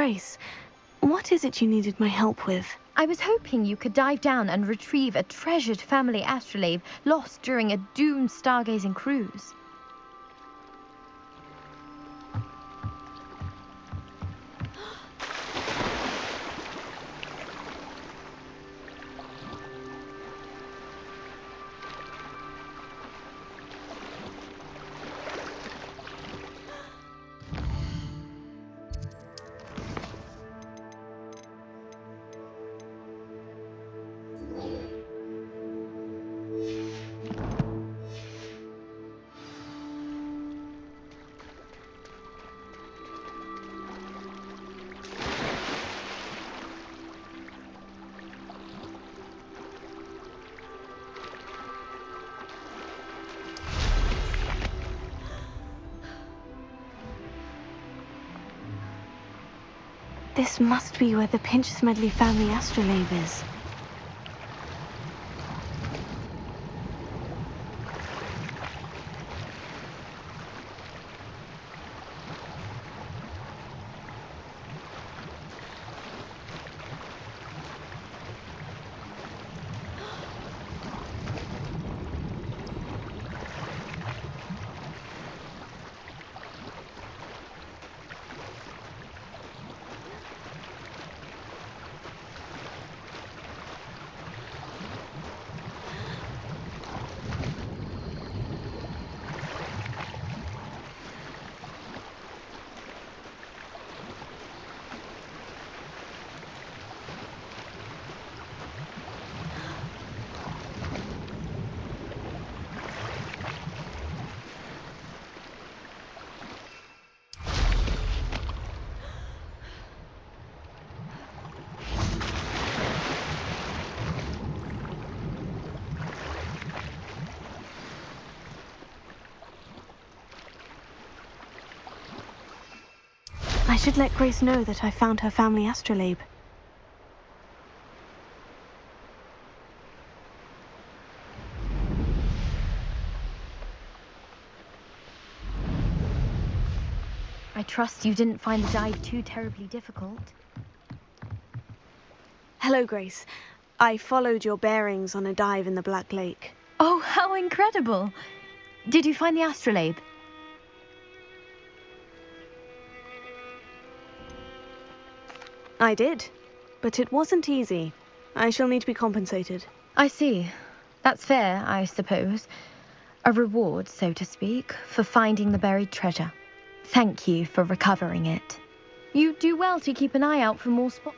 Grace, what is it you needed my help with? I was hoping you could dive down and retrieve a treasured family astrolabe lost during a doomed stargazing cruise. This must be where the Pinch-Smedley family astrolabe is. I should let Grace know that I found her family astrolabe. I trust you didn't find the dive too terribly difficult. Hello, Grace. I followed your bearings on a dive in the Black Lake. Oh, how incredible! Did you find the astrolabe? I did, but it wasn't easy. I shall need to be compensated. I see. That's fair, I suppose. A reward, so to speak, for finding the buried treasure. Thank you for recovering it. You do well to keep an eye out for more spots.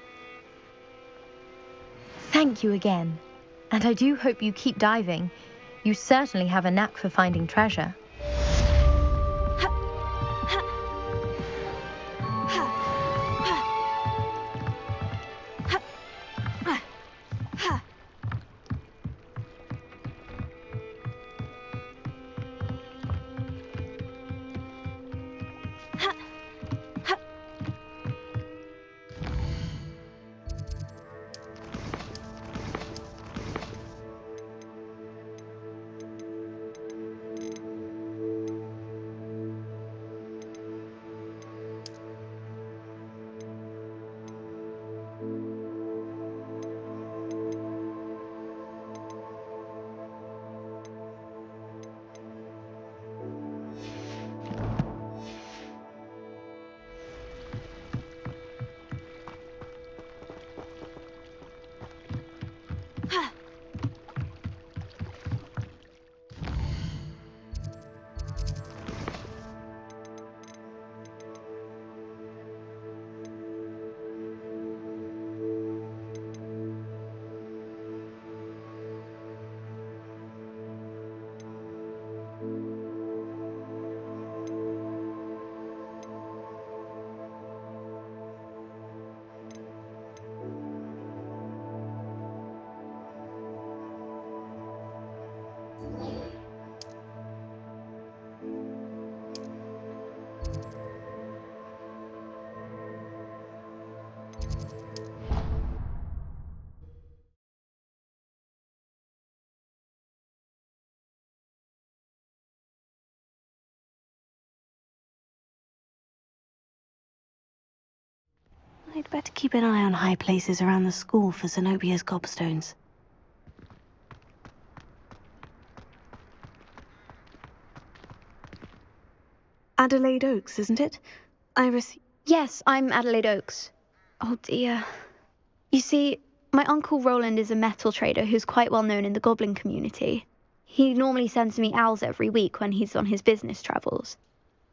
Thank you again. And I do hope you keep diving. You certainly have a knack for finding treasure. better keep an eye on high places around the school for Zenobia's gobstones. Adelaide Oaks, isn't it? Yes, I'm Adelaide Oaks. Oh dear. You see, my Uncle Roland is a metal trader who's quite well known in the goblin community. He normally sends me owls every week when he's on his business travels.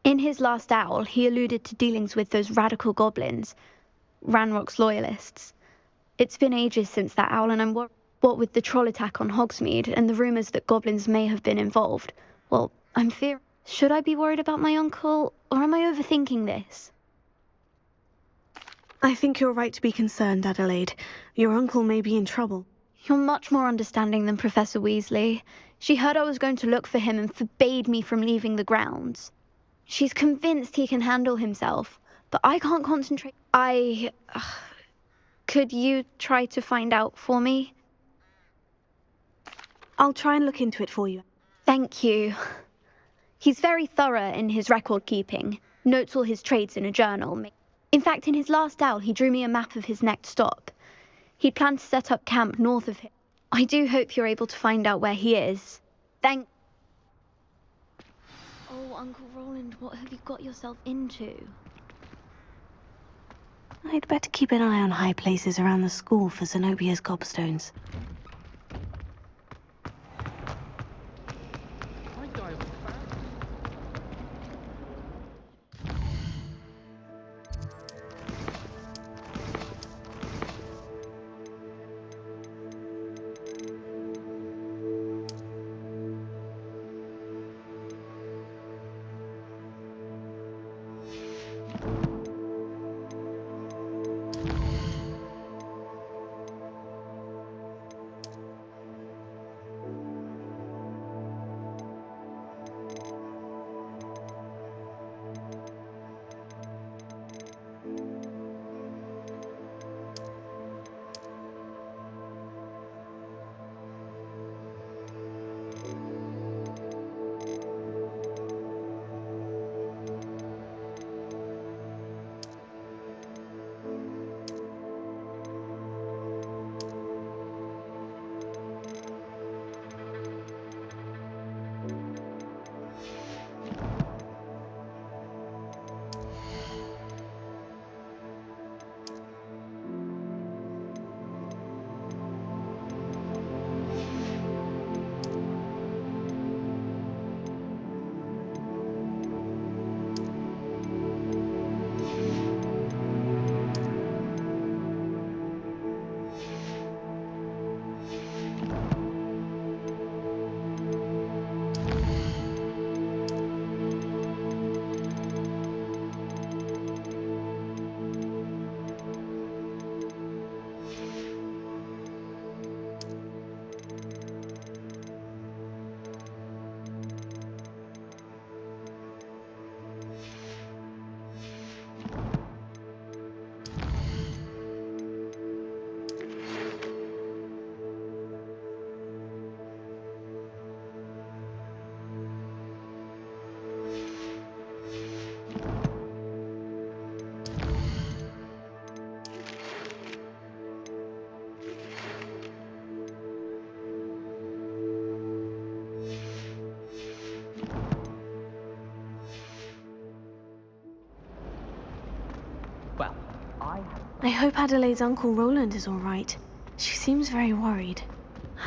In his last owl, he alluded to dealings with those radical goblins, Ranrock's loyalists. It's been ages since that owl, and I'm worried. What with the troll attack on Hogsmeade and the rumours that goblins may have been involved, well, I'm fearing. Should I be worried about my uncle, or am I overthinking this? I think you're right to be concerned, Adelaide. Your uncle may be in trouble. You're much more understanding than Professor Weasley. She heard I was going to look for him and forbade me from leaving the grounds. She's convinced he can handle himself, but I can't concentrate. Could you try to find out for me? I'll try and look into it for you. Thank you. He's very thorough in his record keeping, notes all his trades in a journal. In fact, in his last owl, he drew me a map of his next stop. He planned to set up camp north of him. I do hope you're able to find out where he is. Oh, Uncle Roland, what have you got yourself into? I'd better keep an eye on high places around the school for Zenobia's gobstones. I hope Adelaide's Uncle Roland is all right. She seems very worried.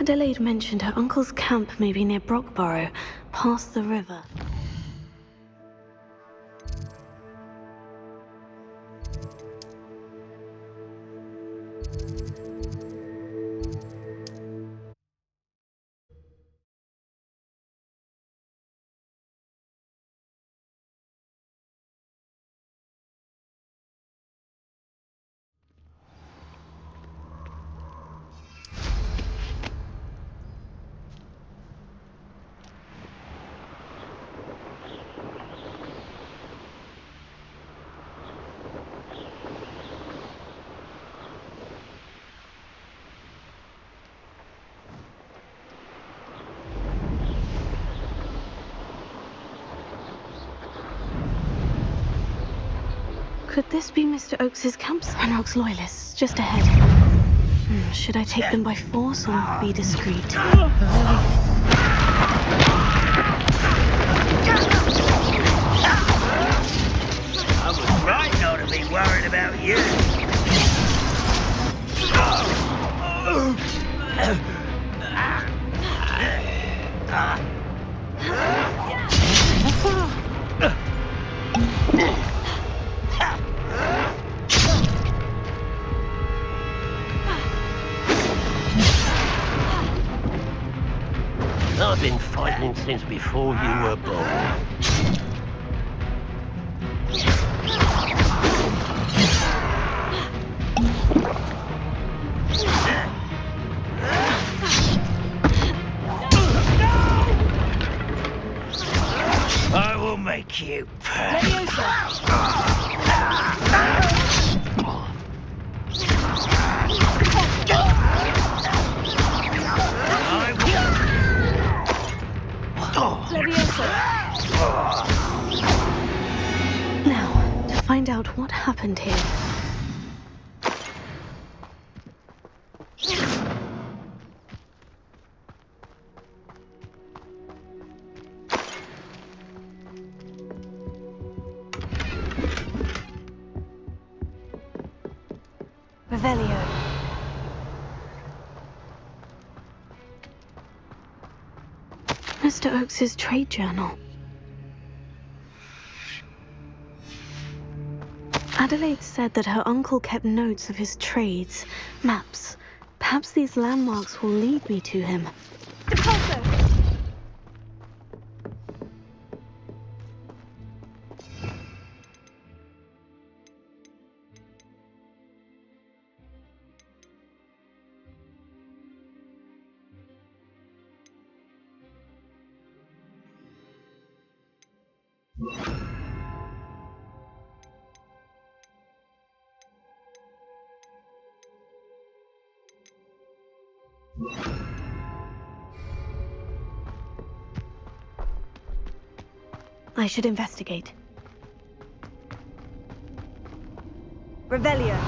Adelaide mentioned her uncle's camp may be near Brockborough, past the river. Could this be Mr. Oakes's camp? Ranrock's loyalists, just ahead. Should I take them by force or be discreet? I was right not to be worried about you. I've been fighting since before you were born. I will make you pay. Now, to find out what happened here. Revelio. Mr. Oakes's trade journal. Adelaide said that her uncle kept notes of his trades, maps. Perhaps these landmarks will lead me to him. I should investigate. Revelio.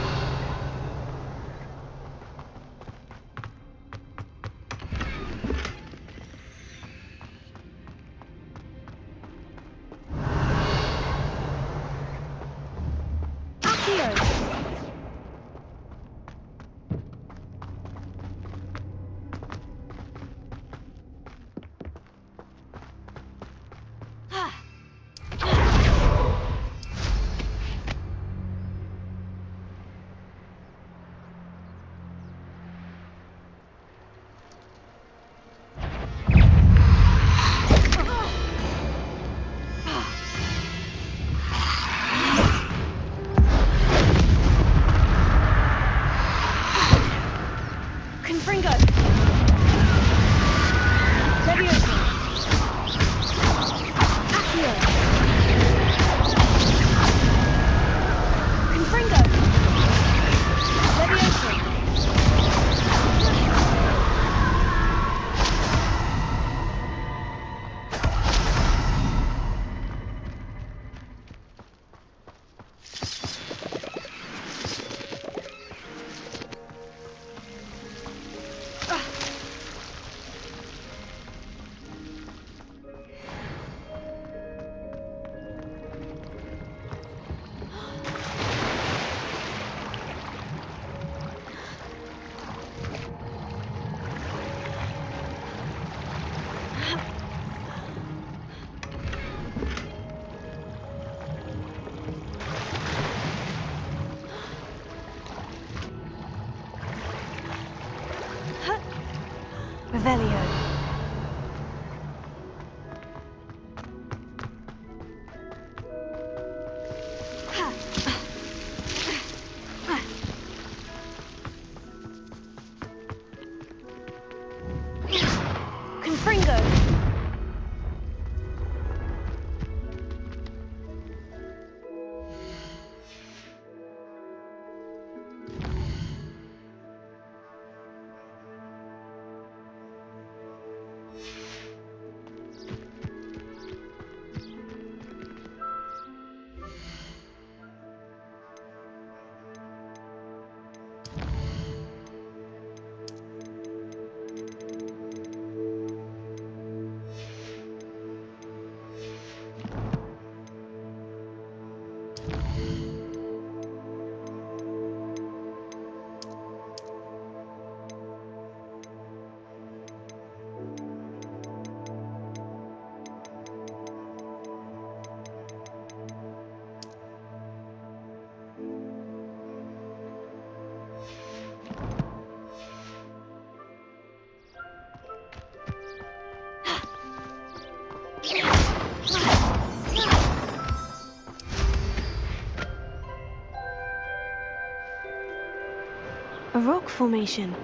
A rock formation.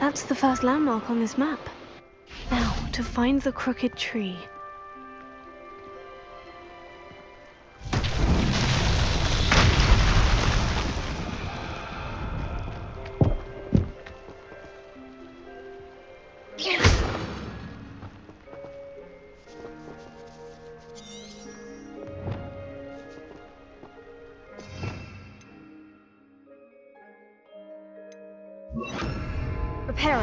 That's the first landmark on this map. Now, to find the crooked tree. Reparo.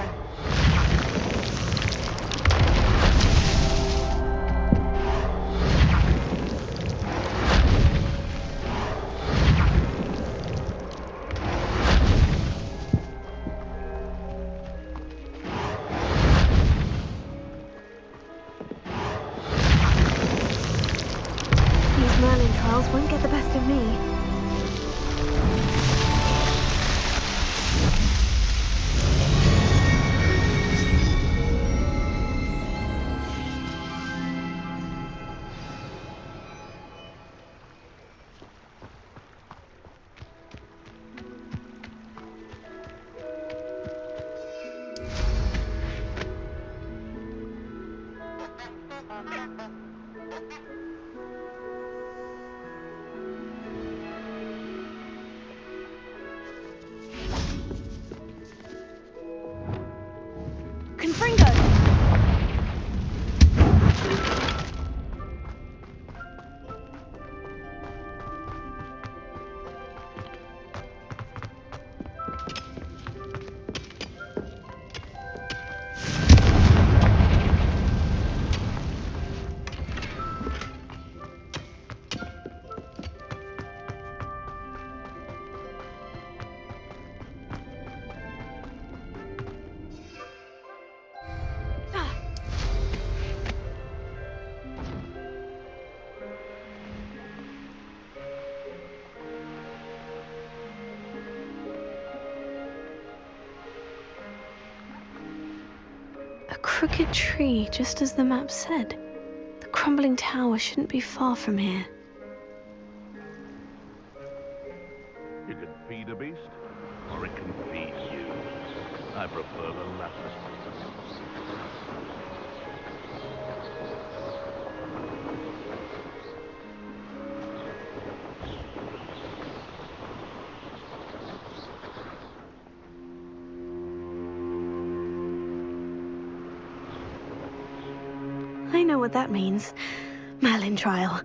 These Merlin trials won't get the best of me. Confringo! A crooked tree, just as the map said. The crumbling tower shouldn't be far from here. You can feed a beast, or it can feed you. I prefer the latter. I know what that means. Merlin trial.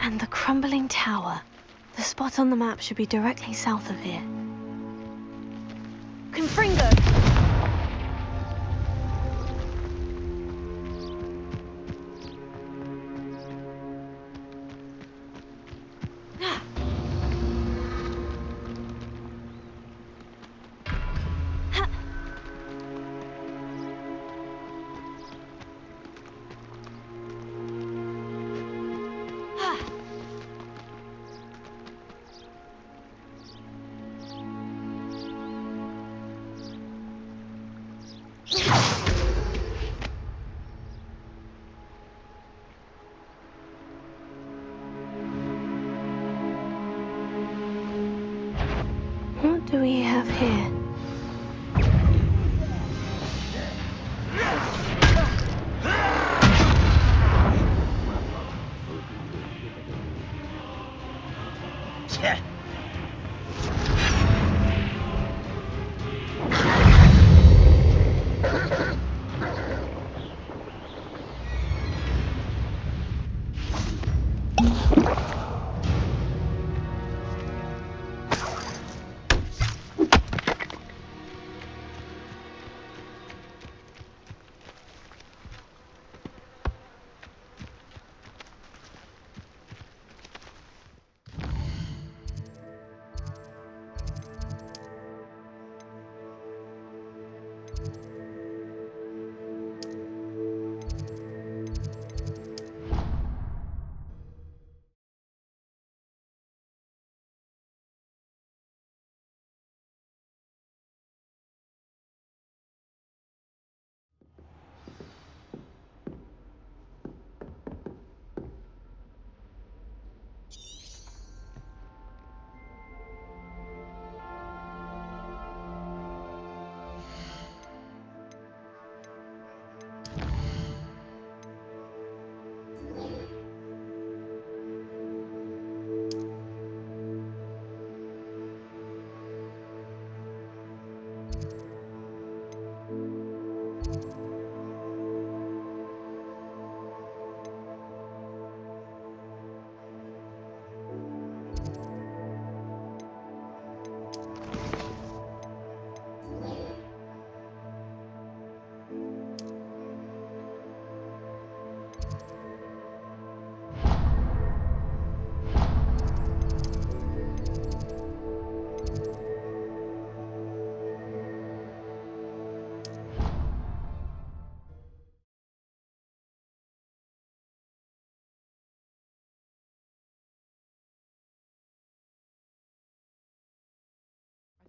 And the crumbling tower. The spot on the map should be directly south of here. Confringo! What do we have here? Yeah.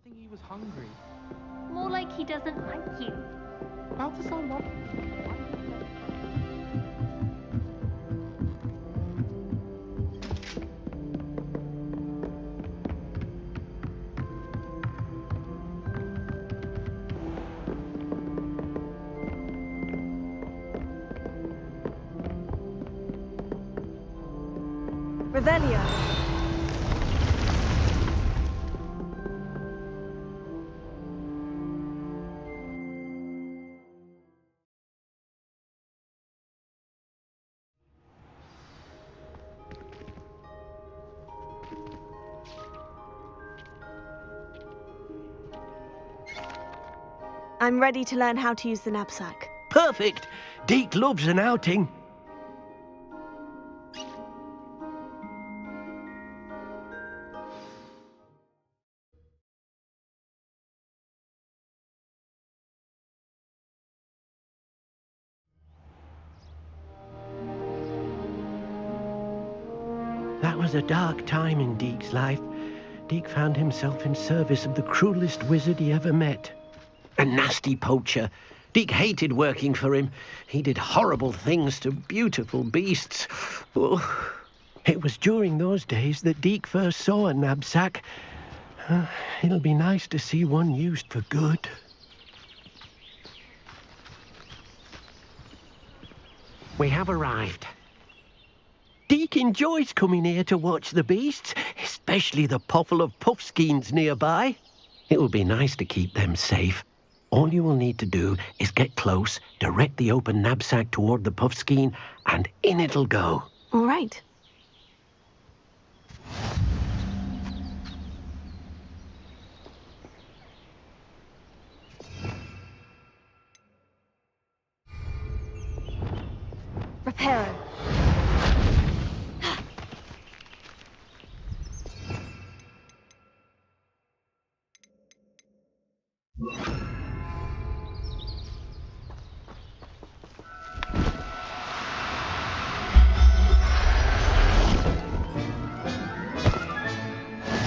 think he was hungry. More like he doesn't like you. Balthazar loved me. Revelio. I'm ready to learn how to use the knapsack. Perfect! Deke loves an outing. That was a dark time in Deke's life. Deke found himself in service of the cruelest wizard he ever met. A nasty poacher. Deke hated working for him. He did horrible things to beautiful beasts. Oh. It was during those days that Deke first saw a knapsack. It'll be nice to see one used for good. We have arrived. Deke enjoys coming here to watch the beasts, especially the potful of puffskeins nearby. It will be nice to keep them safe. All you will need to do is get close, direct the open knapsack toward the puffskein, and in it'll go. All right. Reparo.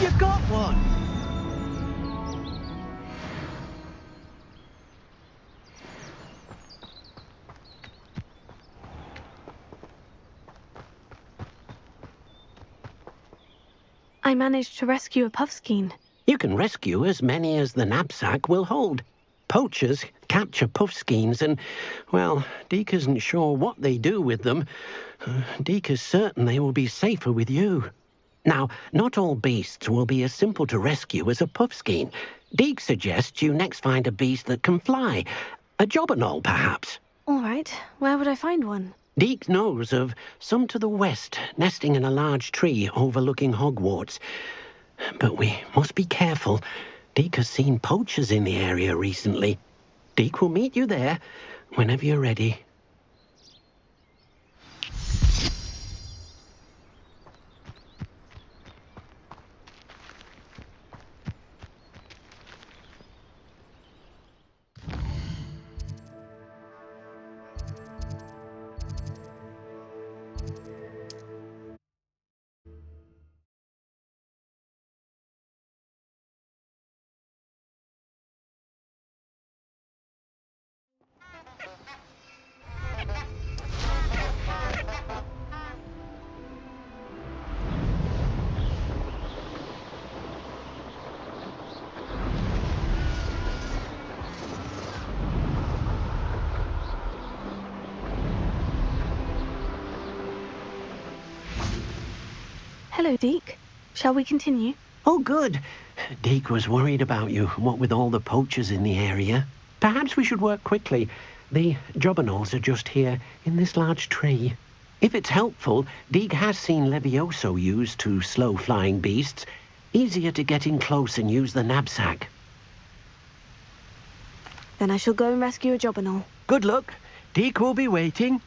You got one! I managed to rescue a puffskein. You can rescue as many as the knapsack will hold. Poachers capture puffskeins and, well, Deke isn't sure what they do with them. Deke is certain they will be safer with you. Now, not all beasts will be as simple to rescue as a puffskein. Deke suggests you next find a beast that can fly. A jobberknoll, perhaps. All right. Where would I find one? Deke knows of some to the west, nesting in a large tree overlooking Hogwarts. But we must be careful. Deke has seen poachers in the area recently. Deke will meet you there whenever you're ready. Hello, Deke. Shall we continue? Oh, good. Deke was worried about you, what with all the poachers in the area. Perhaps we should work quickly. The jobberknolls are just here, in this large tree. If it's helpful, Deke has seen Levioso used to slow flying beasts. Easier to get in close and use the knapsack. Then I shall go and rescue a jobberknoll. Good luck. Deke will be waiting.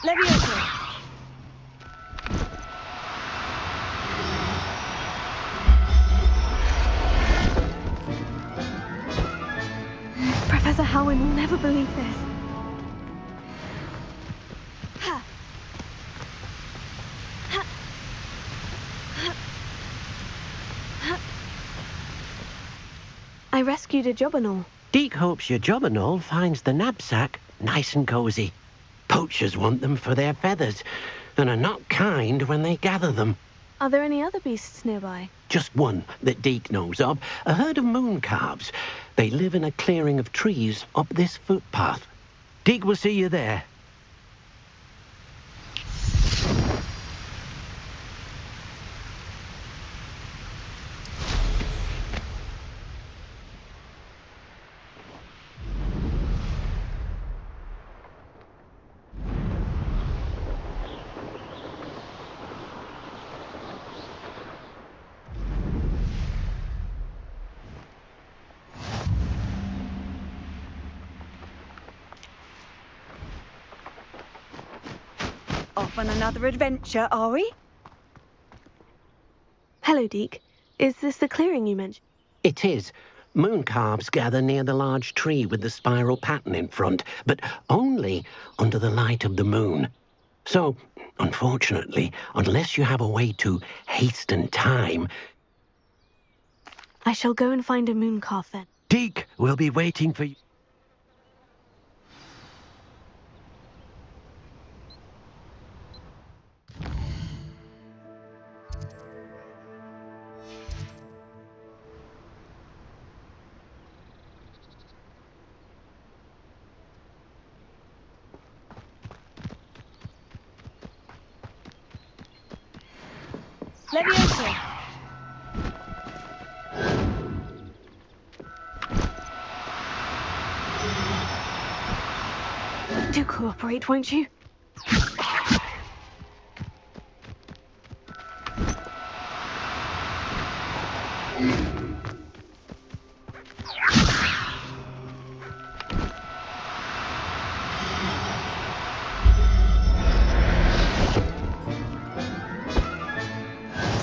Levioso! Professor Howin will never believe this. Ha. Ha. Ha. Ha. I rescued a Jobberknoll. Deke hopes your Jobberknoll finds the knapsack nice and cozy. Poachers want them for their feathers, and are not kind when they gather them. Are there any other beasts nearby? Just one that Deke knows of, a herd of moon calves. They live in a clearing of trees up this footpath. Deke will see you there. Off on another adventure, are we? Hello, Deke. Is this the clearing you mentioned? It is. Moon calves gather near the large tree with the spiral pattern in front, but only under the light of the moon. So, unfortunately, unless you have a way to hasten time, I shall go and find a moon calf then. Deke will be waiting for you. Levioso! Do cooperate, won't you?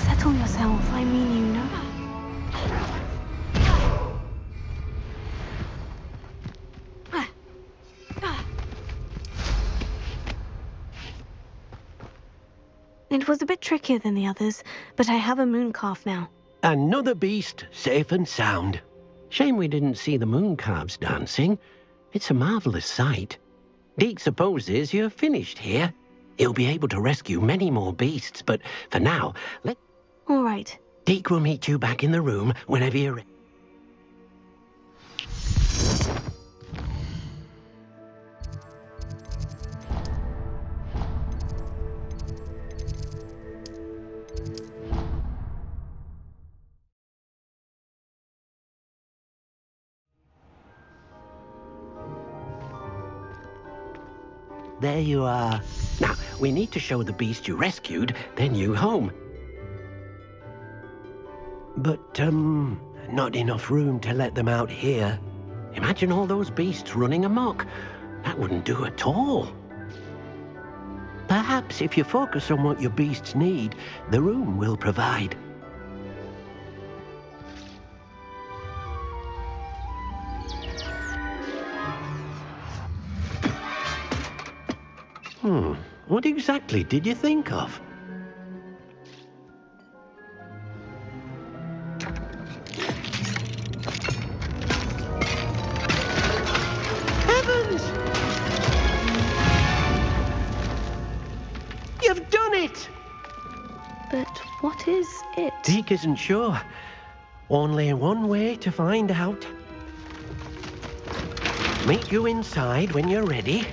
Settle yourself, I mean you know. It was a bit trickier than the others, but I have a moon calf now. Another beast, safe and sound. Shame we didn't see the moon calves dancing. It's a marvelous sight. Deke supposes you're finished here. He'll be able to rescue many more beasts, but for now, All right. Deke will meet you back in the room whenever you're ready. There you are. Now, we need to show the beast you rescued, then you home. But, not enough room to let them out here. Imagine all those beasts running amok. That wouldn't do at all. Perhaps if you focus on what your beasts need, the room will provide. What exactly did you think of? Heavens! You've done it! But what is it? Deke isn't sure. Only one way to find out. Meet you inside when you're ready.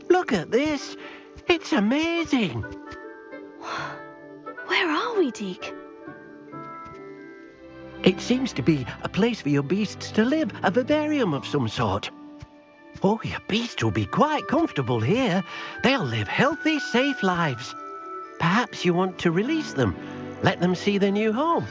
Look at this. It's amazing. Where are we, Deke? It seems to be a place for your beasts to live, a vivarium of some sort. Oh, your beasts will be quite comfortable here. They'll live healthy, safe lives. Perhaps you want to release them, let them see their new home.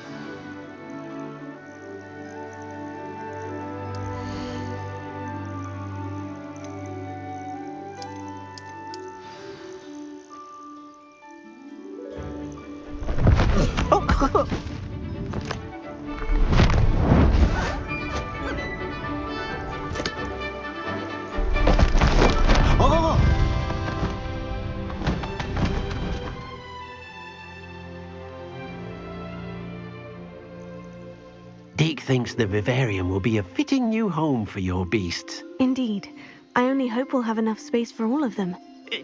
Deke thinks the vivarium will be a fitting new home for your beasts. Indeed. I only hope we'll have enough space for all of them.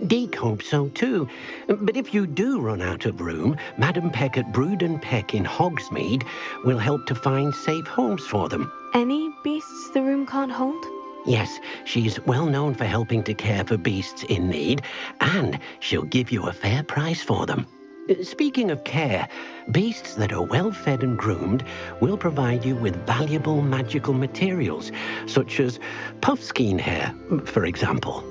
Deke hopes so too. But if you do run out of room, Madam Peck at Brood and Peck in Hogsmeade will help to find safe homes for them. Any beasts the room can't hold? Yes, she's well known for helping to care for beasts in need, and she'll give you a fair price for them. Speaking of care, beasts that are well fed and groomed will provide you with valuable magical materials, such as puffskein hair, for example.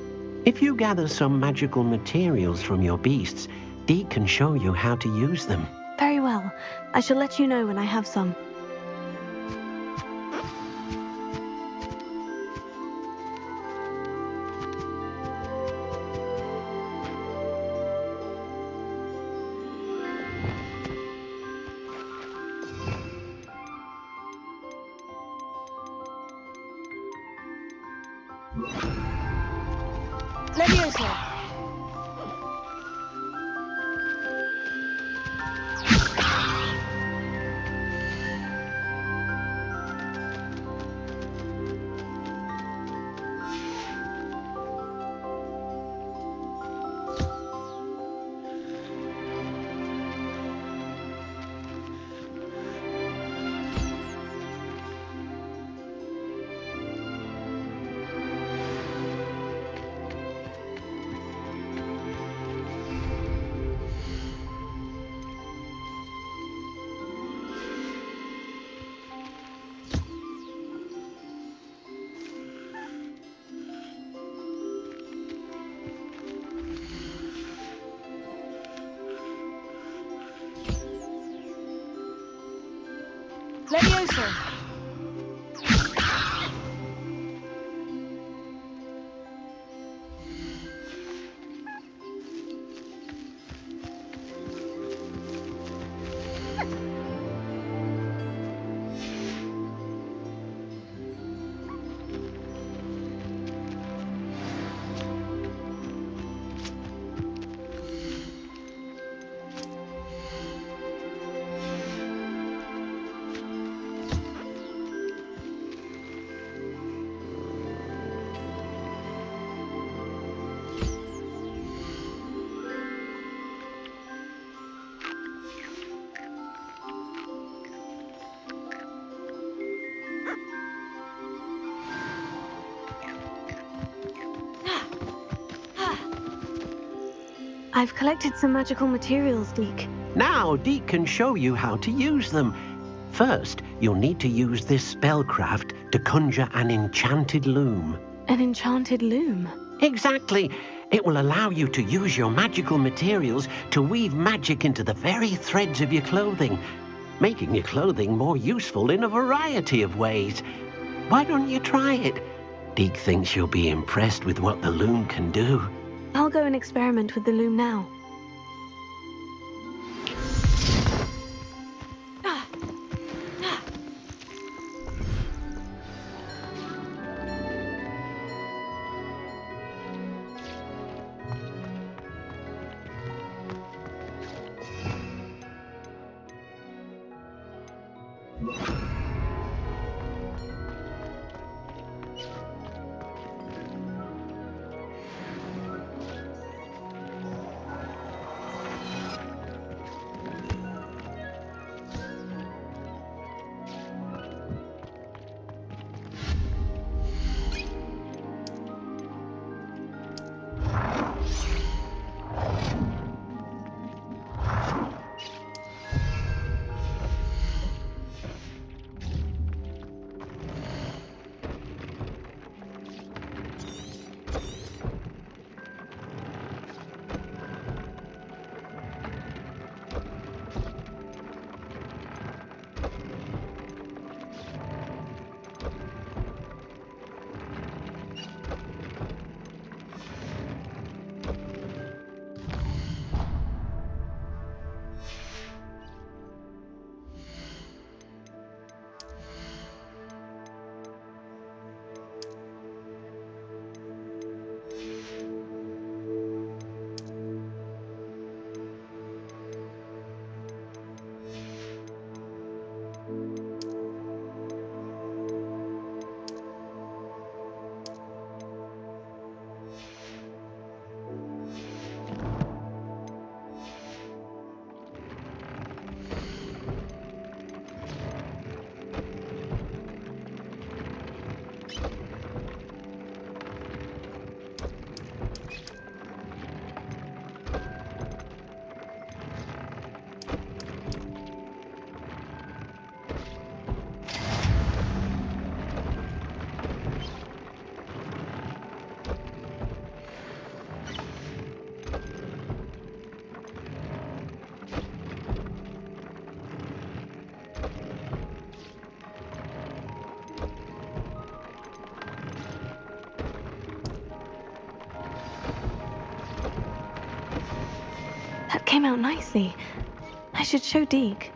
If you gather some magical materials from your beasts, Deke can show you how to use them. Very well. I shall let you know when I have some. Levioso. Levioso. I've collected some magical materials, Deke. Now Deke can show you how to use them. First, you'll need to use this spellcraft to conjure an enchanted loom. An enchanted loom. Exactly. It will allow you to use your magical materials to weave magic into the very threads of your clothing, making your clothing more useful in a variety of ways. Why don't you try it? Deke thinks you'll be impressed with what the loom can do. I'll go and experiment with the loom now. came out nicely. I should show Deke.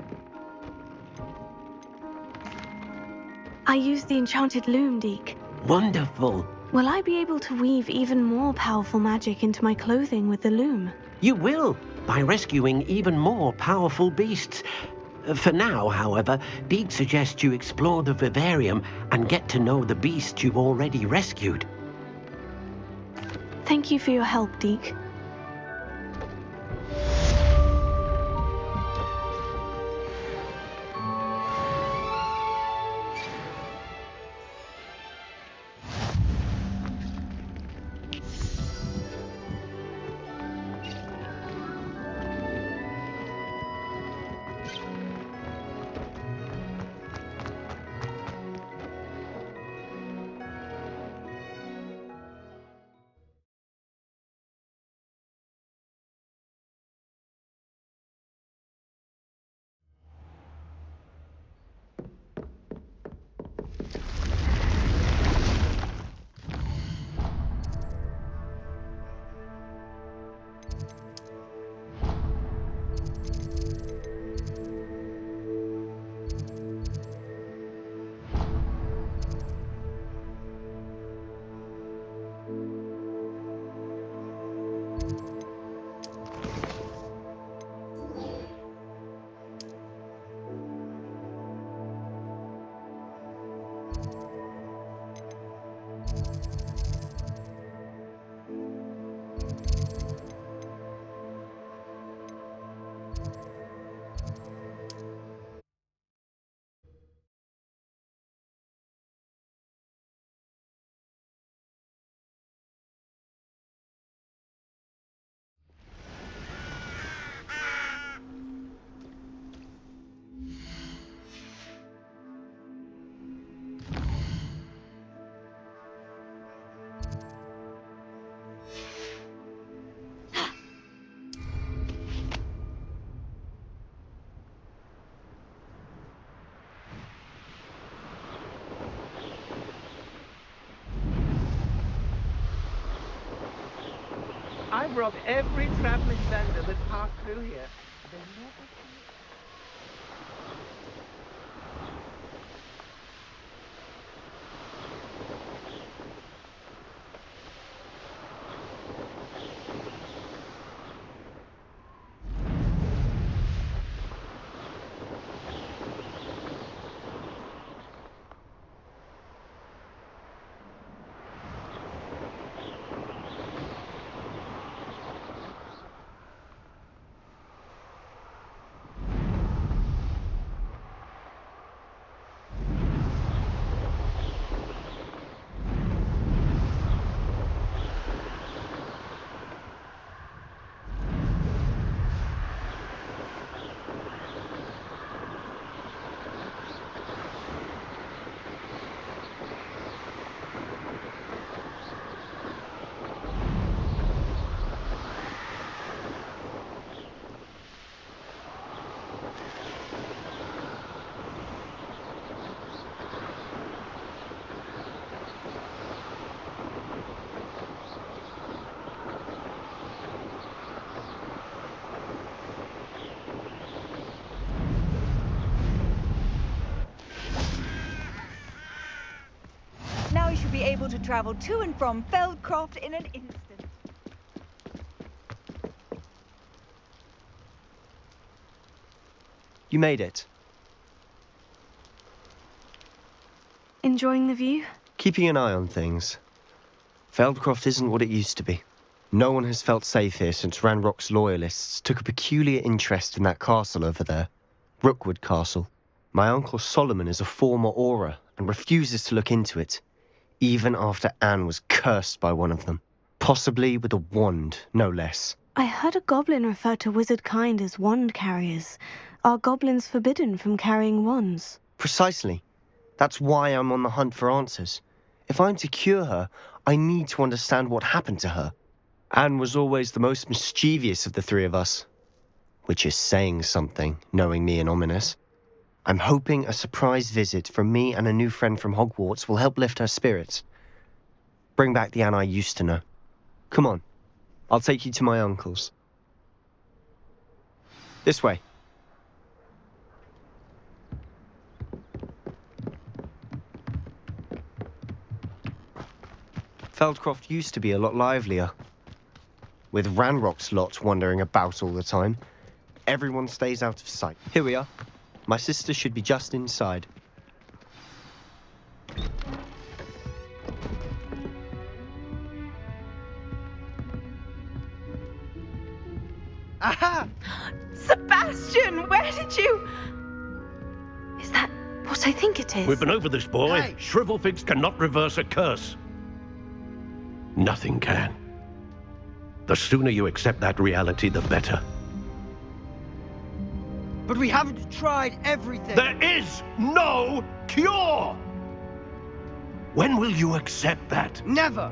I used the enchanted loom, Deke. Wonderful. Will I be able to weave even more powerful magic into my clothing with the loom? You will, by rescuing even more powerful beasts. For now, however, Deke suggests you explore the vivarium and get to know the beasts you've already rescued. Thank you for your help, Deke. I've robbed every traveling vendor that passed through here. They never Now you should be able to travel to and from Feldcroft in an instant. You made it. Enjoying the view? Keeping an eye on things. Feldcroft isn't what it used to be. No one has felt safe here since Ranrock's loyalists took a peculiar interest in that castle over there. Rookwood Castle. My uncle Solomon is a former Auror and refuses to look into it, even after Anne was cursed by one of them. Possibly with a wand, no less. I heard a goblin refer to wizard kind as wand carriers. Are goblins forbidden from carrying wands? Precisely. That's why I'm on the hunt for answers. If I'm to cure her, I need to understand what happened to her. Anne was always the most mischievous of the three of us. Which is saying something, knowing me and Ominous. I'm hoping a surprise visit from me and a new friend from Hogwarts will help lift her spirits. Bring back the Anne I used to know. Come on, I'll take you to my uncle's. This way. Feldcroft used to be a lot livelier. With Ranrock's lot wandering about all the time, everyone stays out of sight. Here we are. My sister should be just inside. Aha! Sebastian, where did you... Is that what I think it is? We've been over this, boy. Hey. Shrivelfigs cannot reverse a curse. Nothing can. The sooner you accept that reality, the better. But we haven't tried everything. There is no cure! When will you accept that? Never.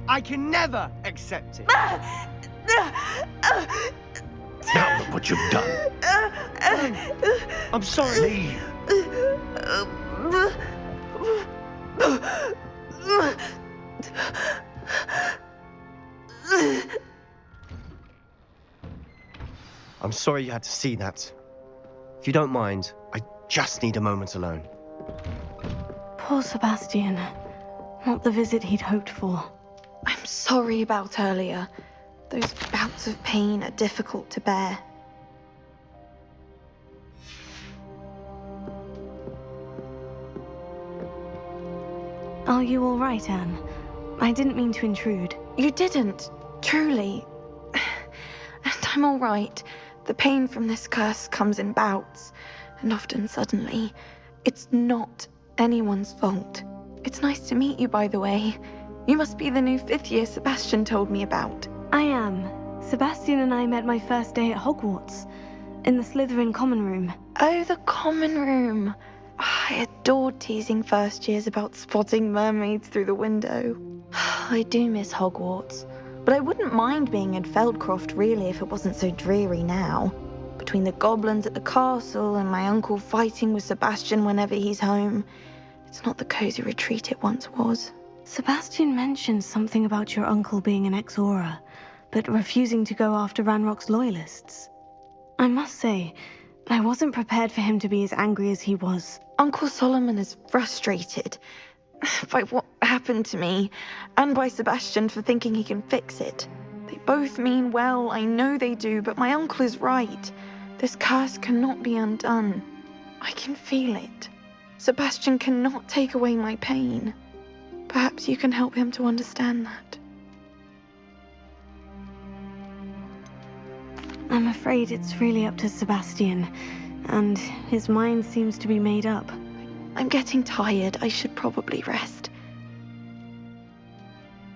I can never accept it. Now look what you've done. I'm sorry. Leave. I'm sorry you had to see that. If you don't mind, I just need a moment alone. Poor Sebastian. Not the visit he'd hoped for. I'm sorry about earlier. Those bouts of pain are difficult to bear. Are you all right, Anne? I didn't mean to intrude. You didn't, truly. And I'm all right. The pain from this curse comes in bouts, and often suddenly. It's not anyone's fault. It's nice to meet you, by the way. You must be the new 5th year Sebastian told me about. I am. Sebastian and I met my first day at Hogwarts, in the Slytherin common room. Oh, the common room. I adored teasing first years about spotting mermaids through the window. I do miss Hogwarts, but I wouldn't mind being in Feldcroft really if it wasn't so dreary now. Between the goblins at the castle and my uncle fighting with Sebastian whenever he's home, it's not the cozy retreat it once was. Sebastian mentioned something about your uncle being an ex-Auror, but refusing to go after Ranrock's loyalists. I must say, I wasn't prepared for him to be as angry as he was. Uncle Solomon is frustrated by what happened to me, and by Sebastian for thinking he can fix it. They both mean well, I know they do, but my uncle is right. This curse cannot be undone. I can feel it. Sebastian cannot take away my pain. Perhaps you can help him to understand that. I'm afraid it's really up to Sebastian, and his mind seems to be made up. I'm getting tired. I should probably rest.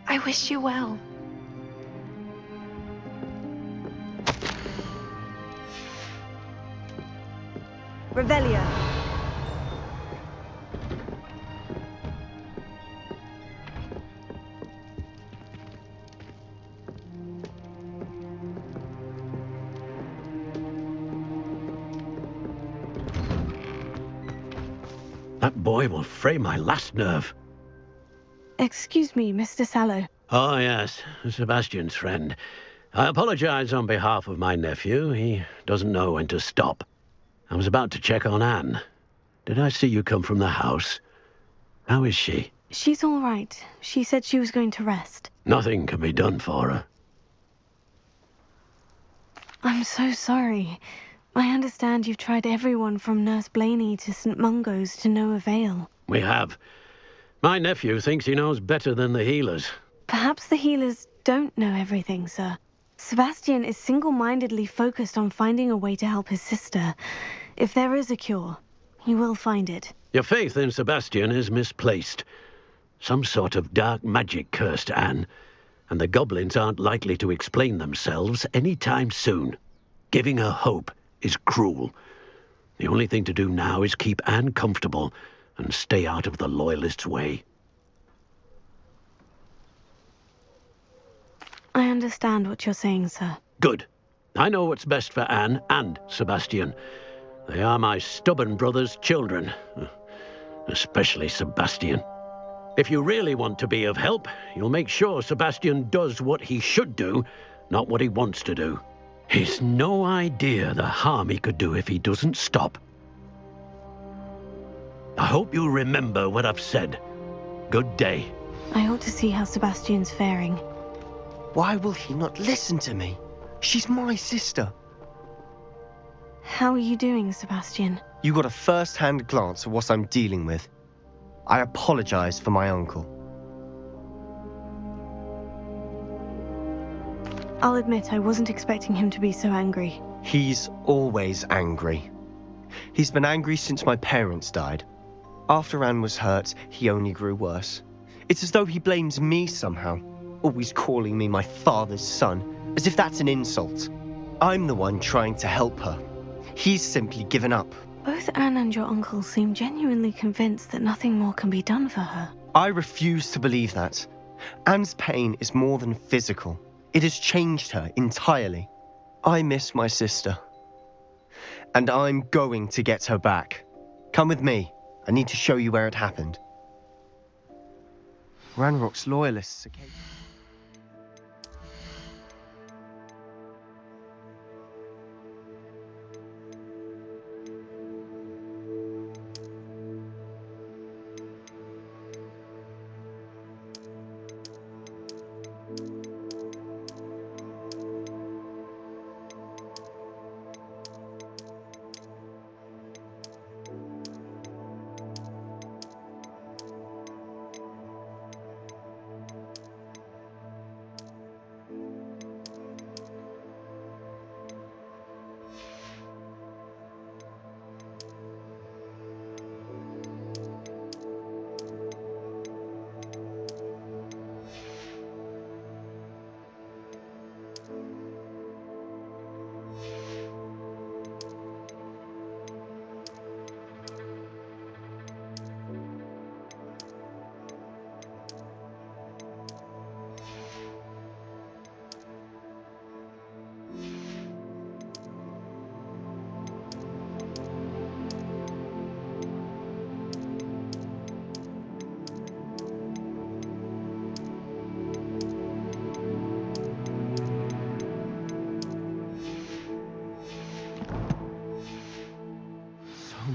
I wish you well. Revelio. That boy will fray my last nerve. Excuse me, Mr. Sallow. Oh, yes, Sebastian's friend. I apologize on behalf of my nephew. He doesn't know when to stop. I was about to check on Anne. Did I see you come from the house? How is she? She's all right. She said she was going to rest. Nothing can be done for her. I'm so sorry. I understand you've tried everyone from Nurse Blaney to St. Mungo's to no avail. We have. My nephew thinks he knows better than the healers. Perhaps the healers don't know everything, sir. Sebastian is single-mindedly focused on finding a way to help his sister. If there is a cure, he will find it. Your faith in Sebastian is misplaced. Some sort of dark magic cursed Anne, and the goblins aren't likely to explain themselves any time soon. Giving her hope is cruel. The only thing to do now is keep Anne comfortable and stay out of the Loyalists' way. I understand what you're saying, sir. Good. I know what's best for Anne and Sebastian. They are my stubborn brother's children, especially Sebastian. If you really want to be of help, you'll make sure Sebastian does what he should do, not what he wants to do. He's no idea the harm he could do if he doesn't stop. I hope you remember what I've said. Good day. I ought to see how Sebastian's faring. Why will he not listen to me? She's my sister. How are you doing, Sebastian? You got a first-hand glance at what I'm dealing with. I apologize for my uncle. I'll admit I wasn't expecting him to be so angry. He's always angry. He's been angry since my parents died. After Anne was hurt, he only grew worse. It's as though he blames me somehow, always calling me my father's son, as if that's an insult. I'm the one trying to help her. He's simply given up. Both Anne and your uncle seem genuinely convinced that nothing more can be done for her. I refuse to believe that. Anne's pain is more than physical. It has changed her entirely. I miss my sister. And I'm going to get her back. Come with me. I need to show you where it happened. Ranrock's loyalists are...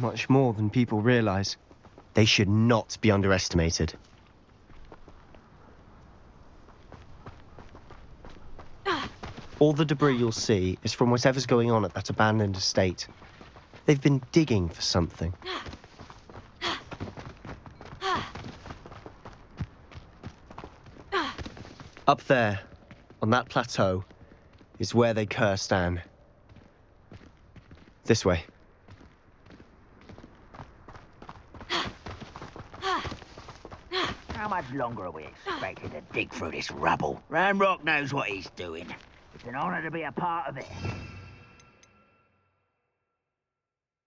much more than people realize. They should not be underestimated. All the debris you'll see is from whatever's going on at that abandoned estate. They've been digging for something. Up there, on that plateau, is where they cursed Anne. This way. How much longer are we expected to dig through this rubble? Ranrock knows what he's doing. It's an honor to be a part of it.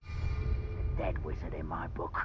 The dead wizard in my book.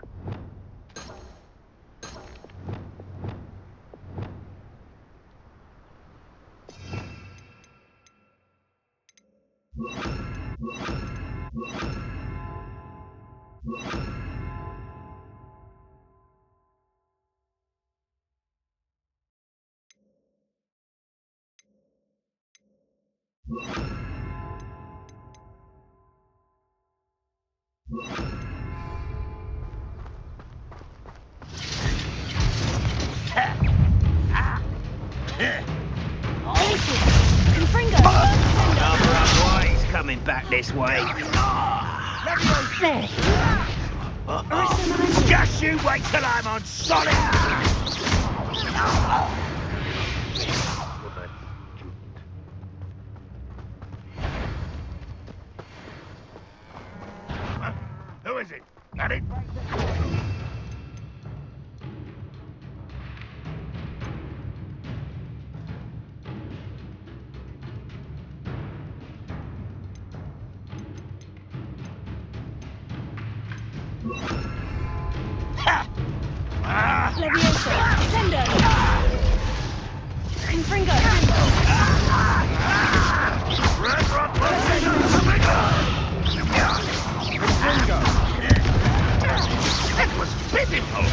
Coming back this way. Just you wait till I'm on solid. Who is it? Got it? Levioso, Tendo, Confringo, That was pitiful.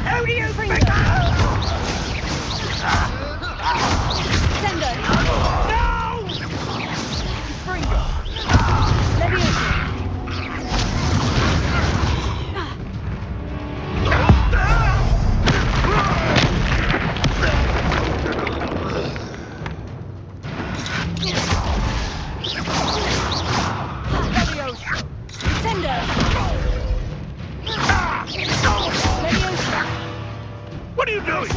Levioso, Tendo. you doing?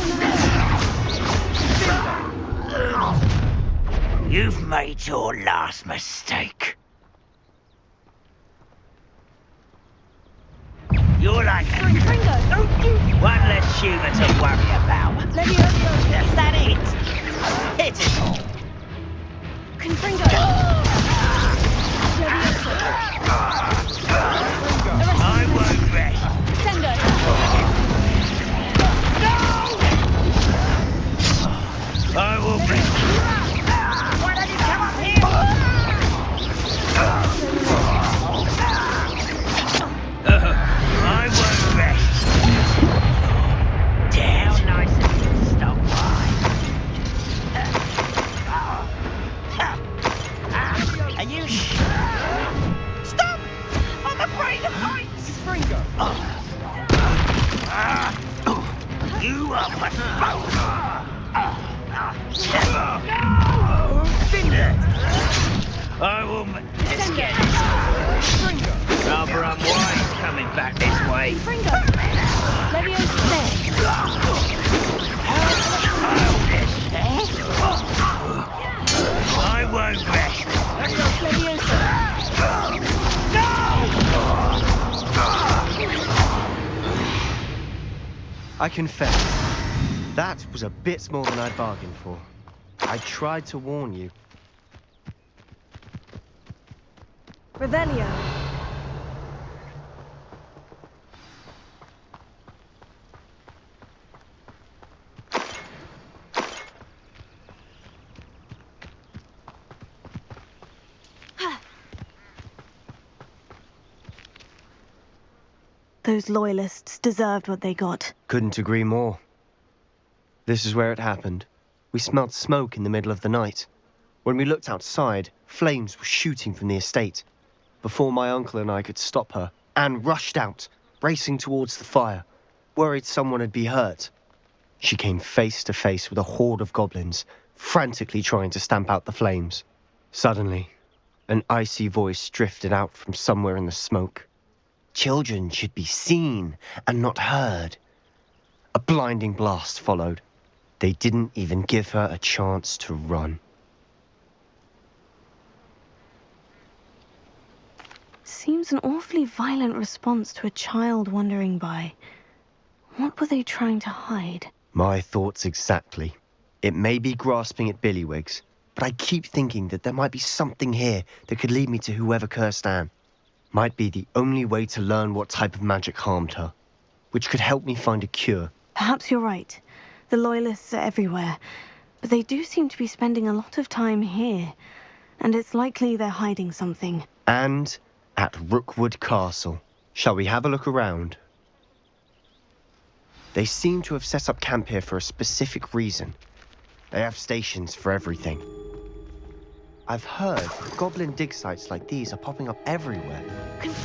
You've made your last mistake. You're like one less human to worry about. Is that it? Hit it all. Confringo! I won't rest. Sendo! I will bring. Why don't you come up here? I won't rest. Down nice and stop by. Are you Stop! I'm afraid of heights! Fringo! You are my foe! I will. Let's get this. Rather unwise coming back this way. Confringo! Leviosa there! I won't rest. Leviosa! I confess, that was a bit more than I'd bargained for. I tried to warn you. Revelio! Those loyalists deserved what they got. Couldn't agree more. This is where it happened. We smelled smoke in the middle of the night. When we looked outside, flames were shooting from the estate. Before my uncle and I could stop her, Anne rushed out, racing towards the fire, worried someone had been hurt. She came face to face with a horde of goblins, frantically trying to stamp out the flames. Suddenly, an icy voice drifted out from somewhere in the smoke. Children should be seen and not heard. A blinding blast followed. They didn't even give her a chance to run. Seems an awfully violent response to a child wandering by. What were they trying to hide? My thoughts exactly. It may be grasping at Billywigs, but I keep thinking that there might be something here that could lead me to whoever cursed Anne. Might be the only way to learn what type of magic harmed her, which could help me find a cure. Perhaps you're right. The Loyalists are everywhere, but they do seem to be spending a lot of time here, and it's likely they're hiding something. And at Rookwood Castle. Shall we have a look around? They seem to have set up camp here for a specific reason. They have stations for everything. I've heard goblin dig sites like these are popping up everywhere. It's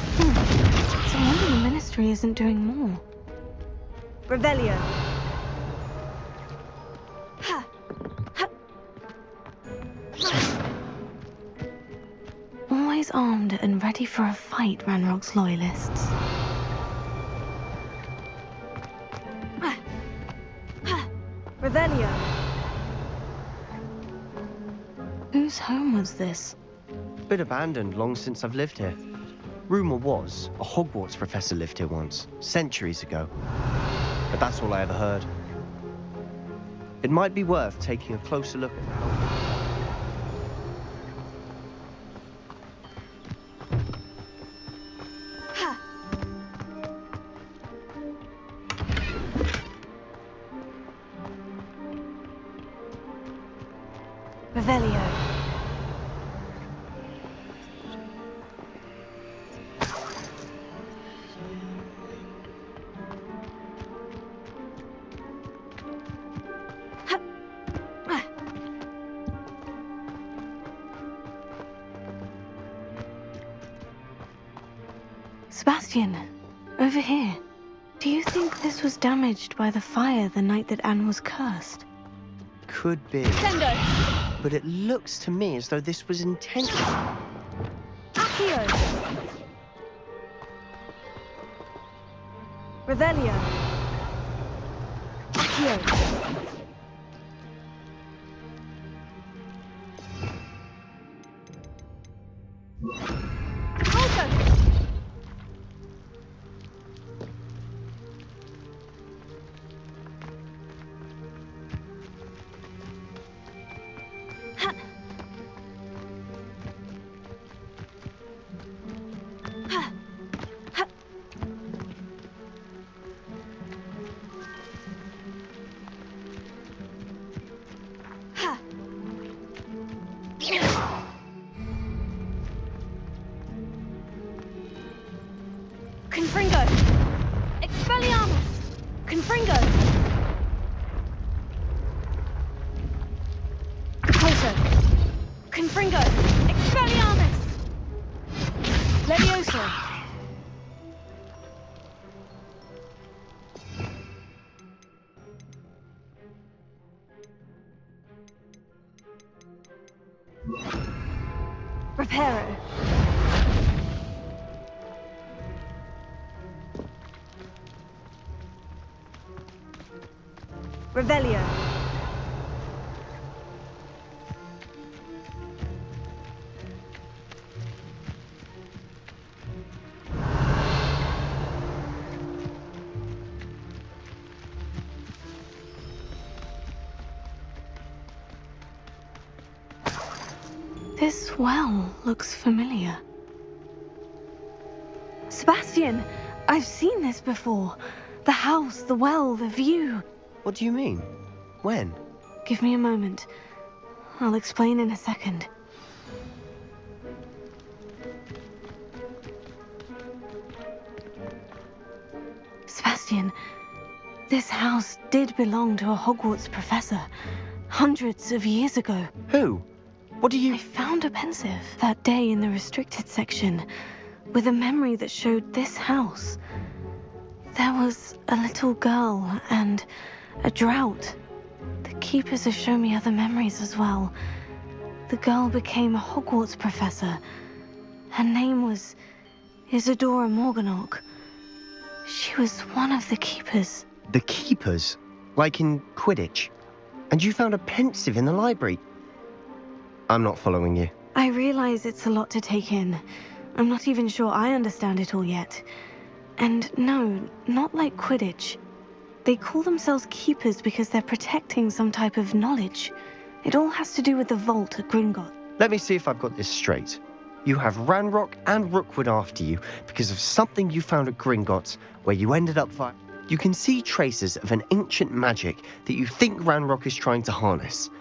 a wonder the Ministry isn't doing more. Revelio! Ha! Ha! Always armed and ready for a fight, Ranrock's Loyalists. Revelio! Whose home was this? Been abandoned long since I've lived here. Rumour was a Hogwarts professor lived here once, centuries ago. But that's all I ever heard. It might be worth taking a closer look at the home. Revelio. Sebastian, over here. Do you think this was damaged by the fire the night that Anne was cursed? Could be. Sendo! But it looks to me as though this was intentional. Accio! Revelio! Accio. Confringo! Expelliarmus! Confringo! Closer! Confringo! Expelliarmus! Levioso! Reparo! Revelio. This well looks familiar. Sebastian, I've seen this before. The house, the well, the view. What do you mean? When? Give me a moment. I'll explain in a second. Sebastian, this house did belong to a Hogwarts professor hundreds of years ago. Who? What do you... I found a pensive that day in the restricted section with a memory that showed this house. There was a little girl and a drought. The keepers have shown me other memories as well. The girl became a Hogwarts professor. Her name was Isadora Morganach. She was one of the keepers. The keepers? Like in Quidditch? And you found a pensive in the library? I'm not following you. I realize it's a lot to take in. I'm not even sure I understand it all yet. And no, not like Quidditch. They call themselves keepers because they're protecting some type of knowledge. It all has to do with the vault at Gringotts. Let me see if I've got this straight. You have Ranrock and Rookwood after you because of something you found at Gringotts where you ended up You can see traces of an ancient magic that you think Ranrock is trying to harness.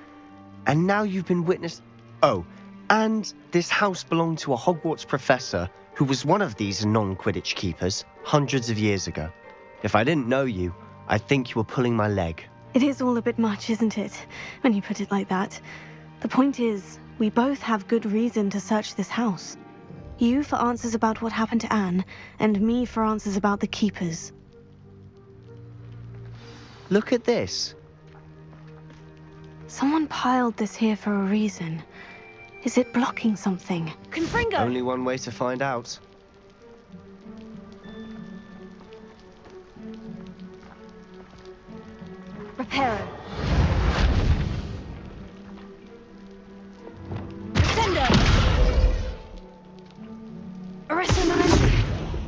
And now you've been witness... Oh, and this house belonged to a Hogwarts professor who was one of these non-Quidditch keepers hundreds of years ago. If I didn't know you, I think you were pulling my leg. It is all a bit much, isn't it, when you put it like that? The point is, we both have good reason to search this house. You for answers about what happened to Anne, and me for answers about the keepers. Look at this. Someone piled this here for a reason. Is it blocking something? Confringo! Only one way to find out. Reparo. Descendo! Arresto Memento!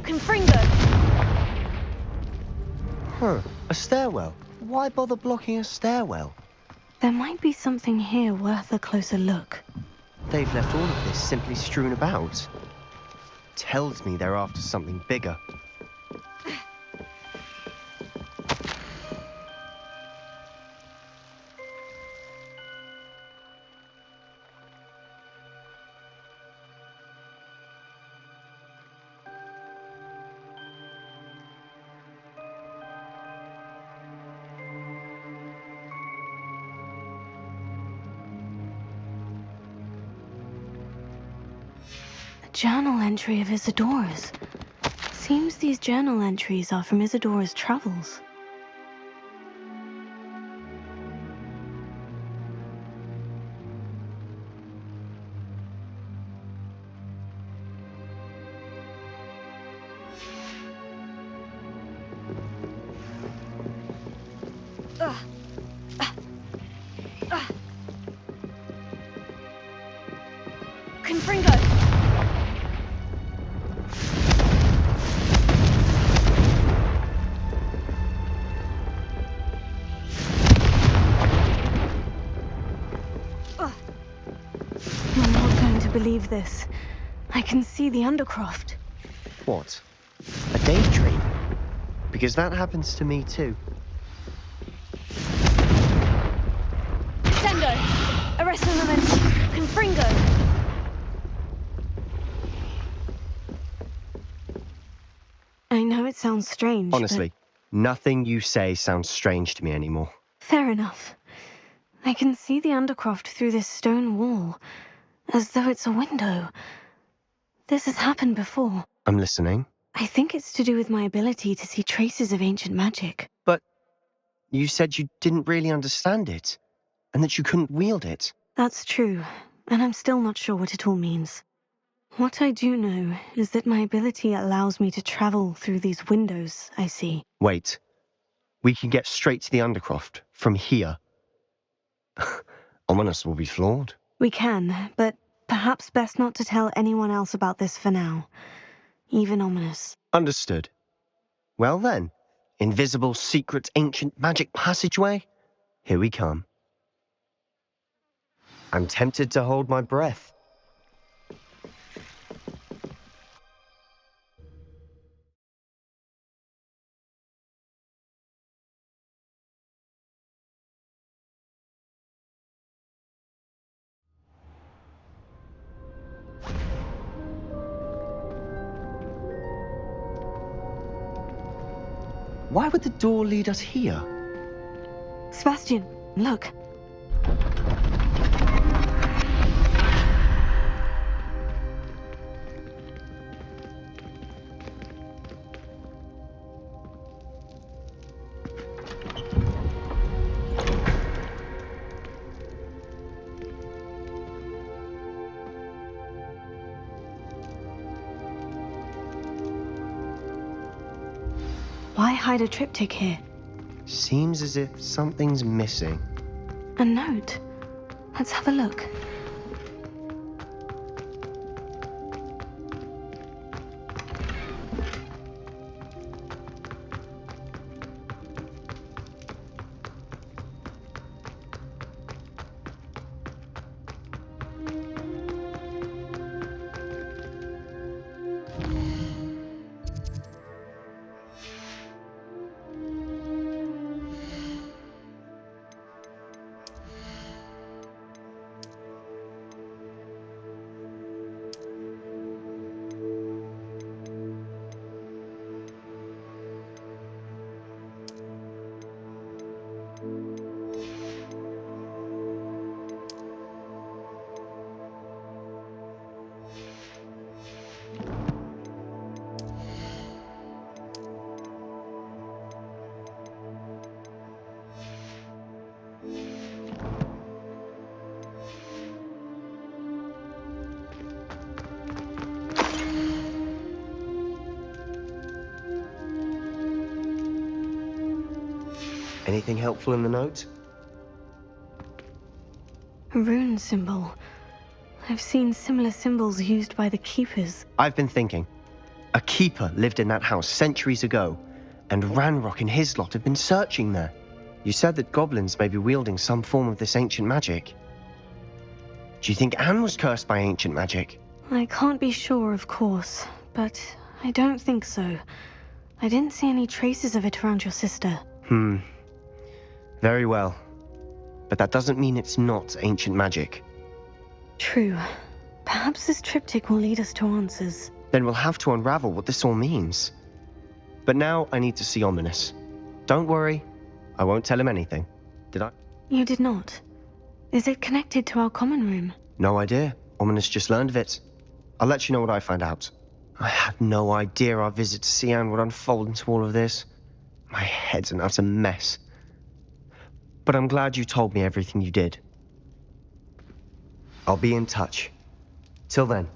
Confringo! Huh, a stairwell. Why bother blocking a stairwell? There might be something here worth a closer look. They've left all of this simply strewn about. Tells me they're after something bigger. Journal entry of Isadora's. Seems these journal entries are from Isadora's travels. Ugh. this. I can see the Undercroft. What? A daydream? Because that happens to me too. Sendo! Arresto momentum! Confringo! I know it sounds strange, Honestly, nothing you say sounds strange to me anymore. Fair enough. I can see the Undercroft through this stone wall, as though it's a window. This has happened before. I'm listening. I think it's to do with my ability to see traces of ancient magic. But you said you didn't really understand it, and that you couldn't wield it. That's true, and I'm still not sure what it all means. What I do know is that my ability allows me to travel through these windows I see. Wait. We can get straight to the Undercroft from here. Ominous will be floored. We can, but perhaps best not to tell anyone else about this for now. Even Ominous. Understood. Well then, invisible, secret, ancient magic passageway? Here we come. I'm tempted to hold my breath. Why would the door lead us here? Sebastian, look. Why hide a triptych here? Seems as if something's missing. A note. Let's have a look. Anything helpful in the note? A rune symbol. I've seen similar symbols used by the keepers. I've been thinking. A keeper lived in that house centuries ago, and Ranrock and his lot have been searching there. You said that goblins may be wielding some form of this ancient magic. Do you think Anne was cursed by ancient magic? I can't be sure, of course, but I don't think so. I didn't see any traces of it around your sister. Very well. But that doesn't mean it's not ancient magic. True. Perhaps this triptych will lead us to answers. Then we'll have to unravel what this all means. But now I need to see Ominous. Don't worry, I won't tell him anything. Did I? You did not. Is it connected to our common room? No idea. Ominous just learned of it. I'll let you know what I find out. I had no idea our visit to Sian would unfold into all of this. My head's an utter mess. But I'm glad you told me everything you did. I'll be in touch. Till then.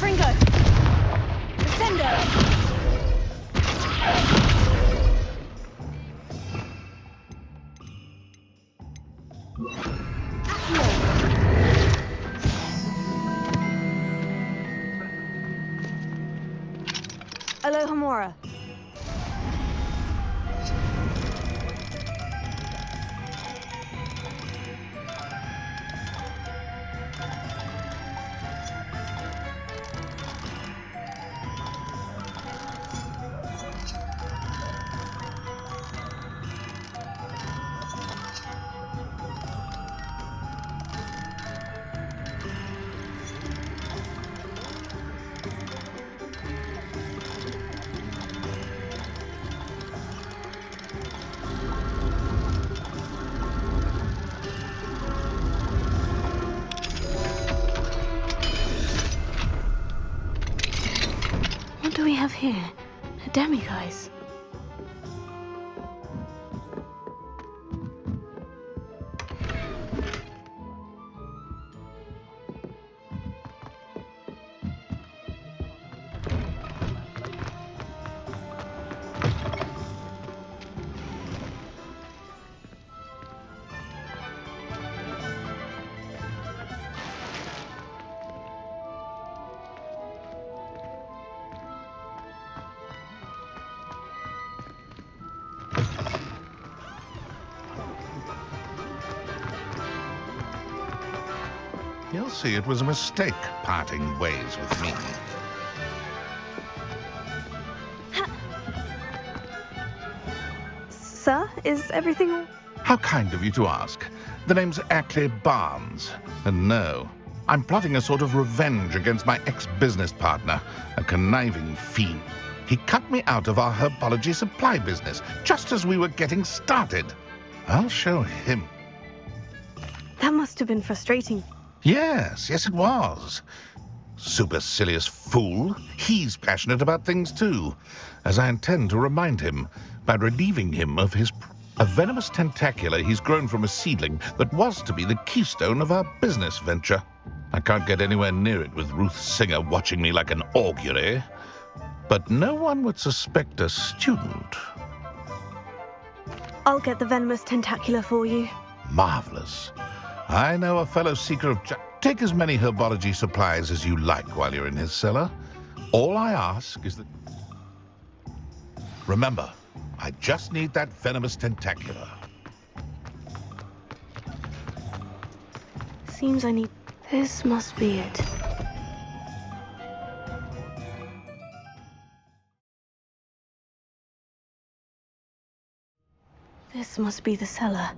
Confringo! Descendo! Alohomora. What do we have here? A demiguise. You'll see it was a mistake parting ways with me. Sir, is everything all... How kind of you to ask. The name's Ackley Barnes. And no, I'm plotting a sort of revenge against my ex-business partner, a conniving fiend. He cut me out of our herbology supply business just as we were getting started. I'll show him. That must have been frustrating. Yes, it was. Supercilious fool. He's passionate about things too, as I intend to remind him by relieving him of his... A venomous tentacula he's grown from a seedling that was to be the keystone of our business venture. I can't get anywhere near it with Ruth Singer watching me like an augury. But no one would suspect a student. I'll get the venomous tentacula for you. Marvelous. I know a fellow seeker of... Take as many herbology supplies as you like while you're in his cellar. All I ask is that... Remember, I just need that venomous tentacula. Seems I need... This must be it. This must be the cellar.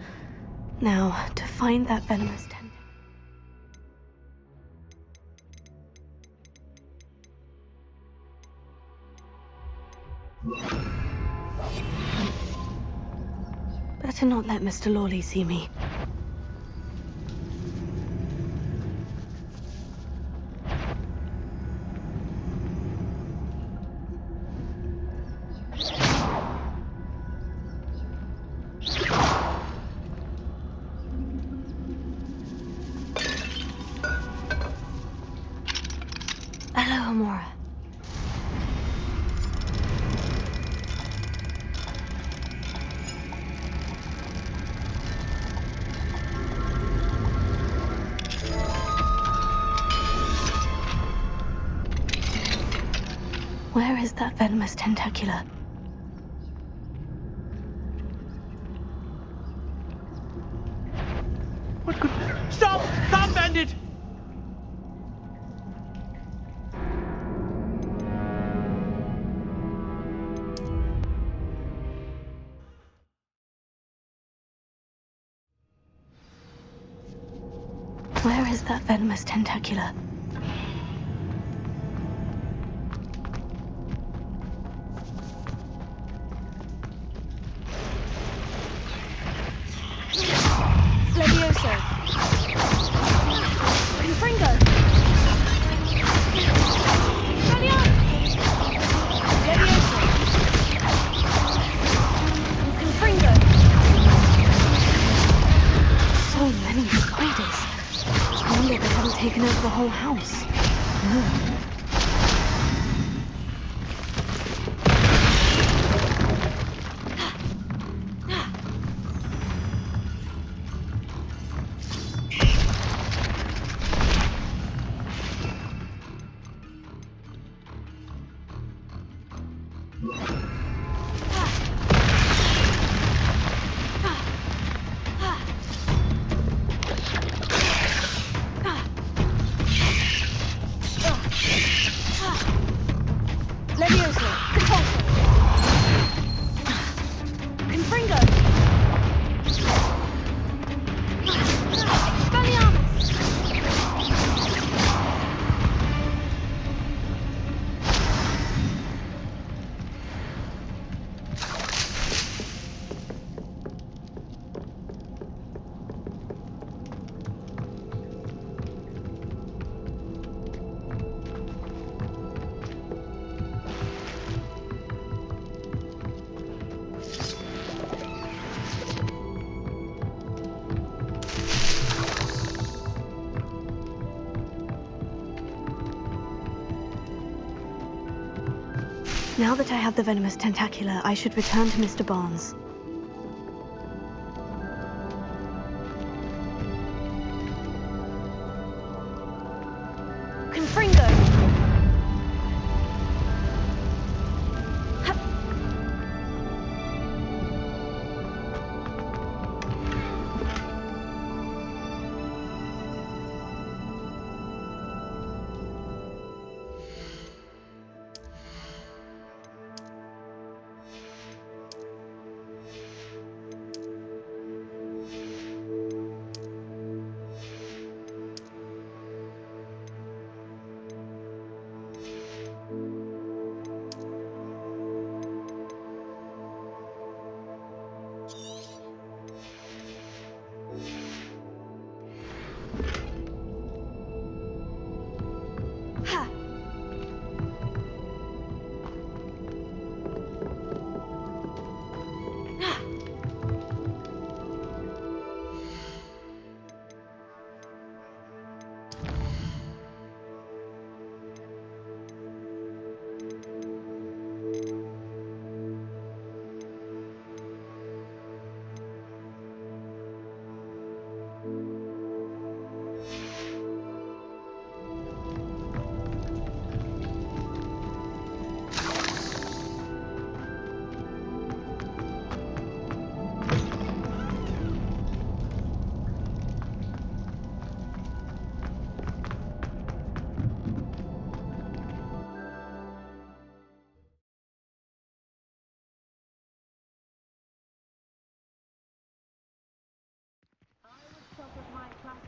Now, to find that venomous tentacula. Better not let Mr. Lawley see me. Alohomora. Where is that venomous tentacula? What could... Stop! Stop, bandit! Where is that venomous tentacula? Levioso! Confringo! Levioso! Confringo! So many spiders. I wonder if they haven't taken over the whole house. Ugh. Now that I have the venomous tentacula, I should return to Mr. Barnes. Confringo!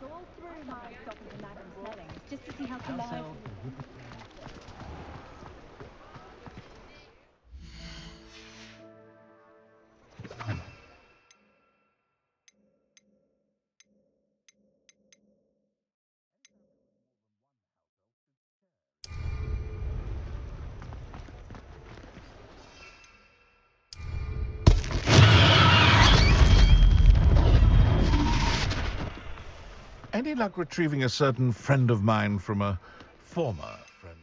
All through my stopping the madam selling, just to see how polite. Any luck retrieving a certain friend of mine from a former friend?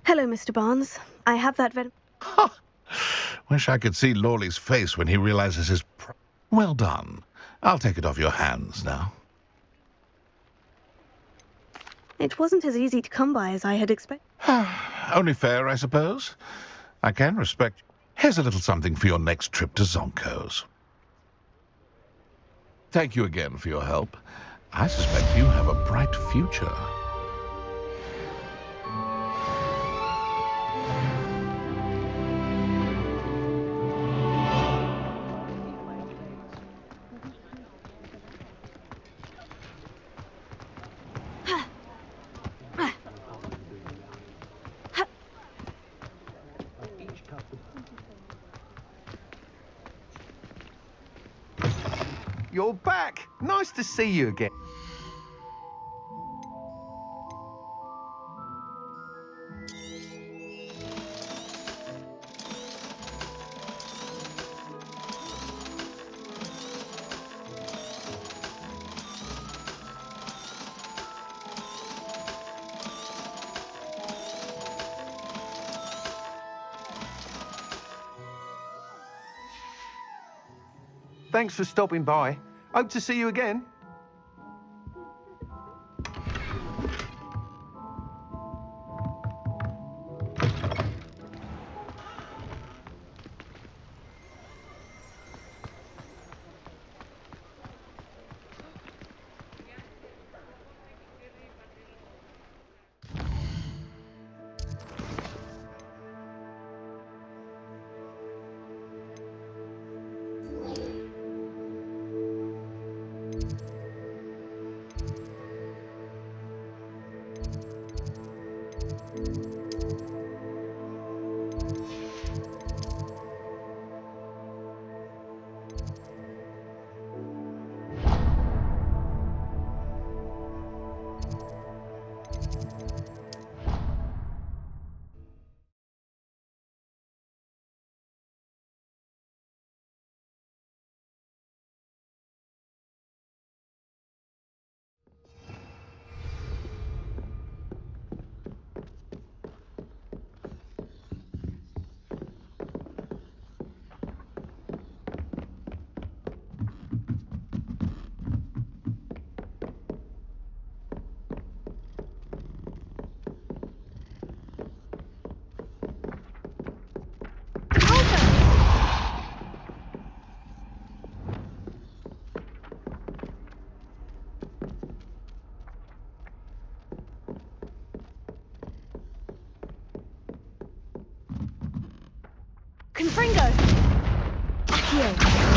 Hello, Mr. Barnes. I have that Wish I could see Lawley's face when he realizes his... Well done. I'll take it off your hands now. It wasn't as easy to come by as I had expected. Only fair, I suppose. I can respect... Here's a little something for your next trip to Zonko's. Thank you again for your help. I suspect you have a bright future. You're back! Nice to see you again. Thanks for stopping by. Hope to see you again. Confringo! Accio!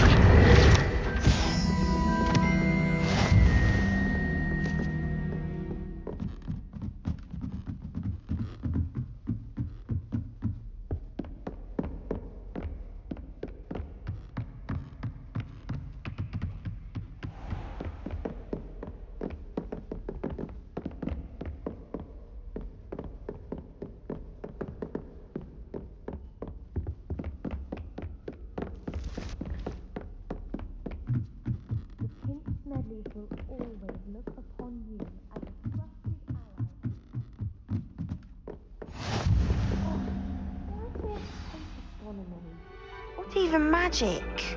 What even magic?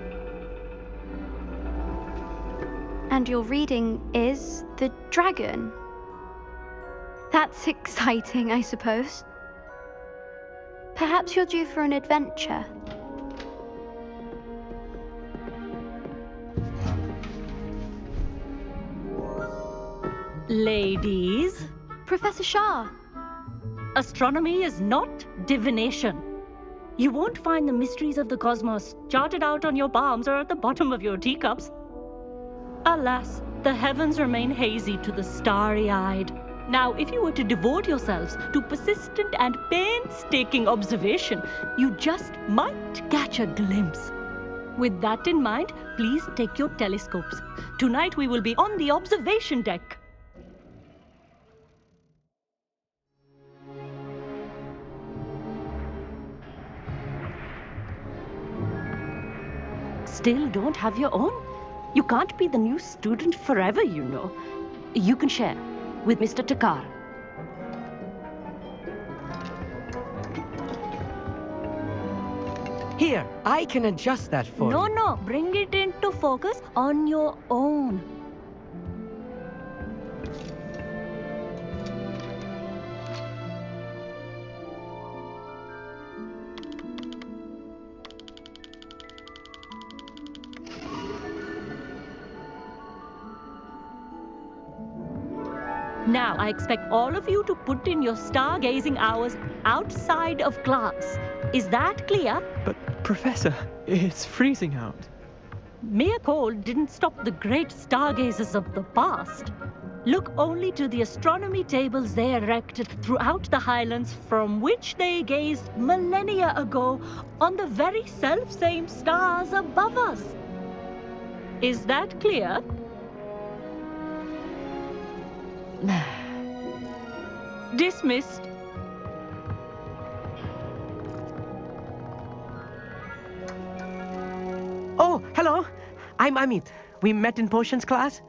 And your reading is the dragon. That's exciting, I suppose. Perhaps you're due for an adventure. Ladies, Professor Shah. astronomy is not divination. You won't find the mysteries of the cosmos charted out on your palms or at the bottom of your teacups. Alas, the heavens remain hazy to the starry-eyed. Now, if you were to devote yourselves to persistent and painstaking observation, you just might catch a glimpse. With that in mind, please take your telescopes. Tonight we will be on the observation deck. Still don't have your own? You can't be the new student forever, you know. You can share with Mr. Takar. Here, I can adjust that for you. No, bring it into focus on your own. Now, I expect all of you to put in your stargazing hours outside of class. Is that clear? But, Professor, it's freezing out. Mere cold didn't stop the great stargazers of the past. Look only to the astronomy tables they erected throughout the highlands from which they gazed millennia ago on the very self-same stars above us. Is that clear? Dismissed. Oh, hello. I'm Amit. We met in potions class.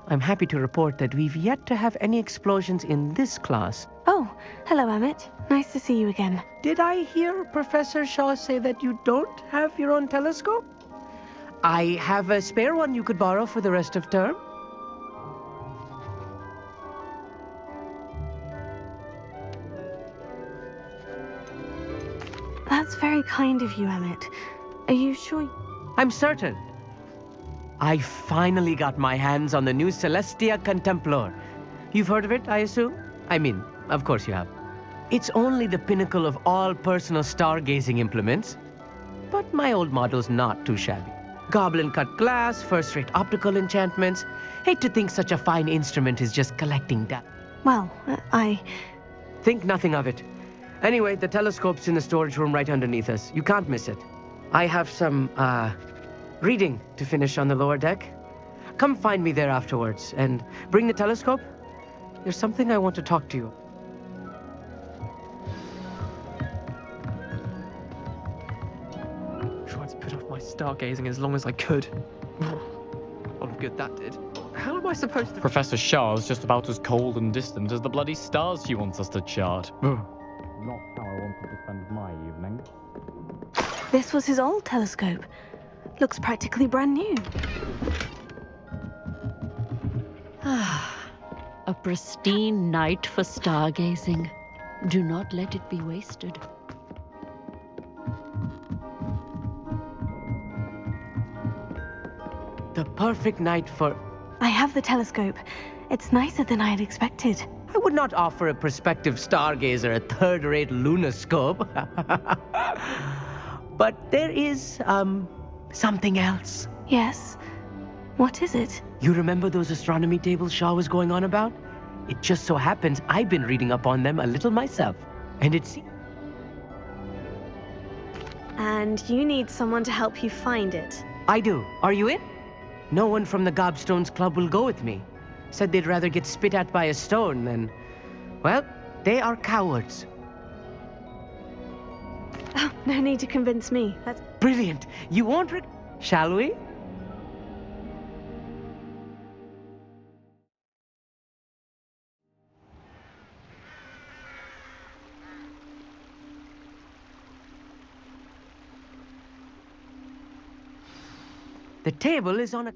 I'm happy to report that we've yet to have any explosions in this class. Oh, hello, Amit. Nice to see you again. Did I hear Professor Shaw say that you don't have your own telescope? I have a spare one you could borrow for the rest of term. That's very kind of you, Amit. Are you sure? I'm certain. I finally got my hands on the new Celestia Contemplar. You've heard of it, I assume? I mean, of course you have. It's only the pinnacle of all personal stargazing implements. But my old model's not too shabby. Goblin-cut glass, first-rate optical enchantments. Hate to think such a fine instrument is just collecting dust. Well, I... Think nothing of it. Anyway, the telescope's in the storage room right underneath us. You can't miss it. I have some, reading to finish on the lower deck. Come find me there afterwards, and bring the telescope. There's something I want to talk to you. Tried to put off my stargazing as long as I could. A lot of good that did. How am I supposed to... Professor Shah's just about as cold and distant as the bloody stars she wants us to chart. Not how I wanted to spend my evening. This was his old telescope. Looks practically brand new. A pristine night for stargazing. Do not let it be wasted. The perfect night for... I have the telescope. It's nicer than I had expected. I would not offer a prospective stargazer a third-rate lunoscope. But there is, something else. Yes? What is it? You remember those astronomy tables Shaw was going on about? It just so happens I've been reading up on them a little myself. And it's... And you need someone to help you find it. I do. Are you in? No one from the Gobstones Club will go with me. Said they'd rather get spit at by a stone than... Well, they are cowards. Oh, no need to convince me. That's brilliant. You won't Shall we? The table is on a...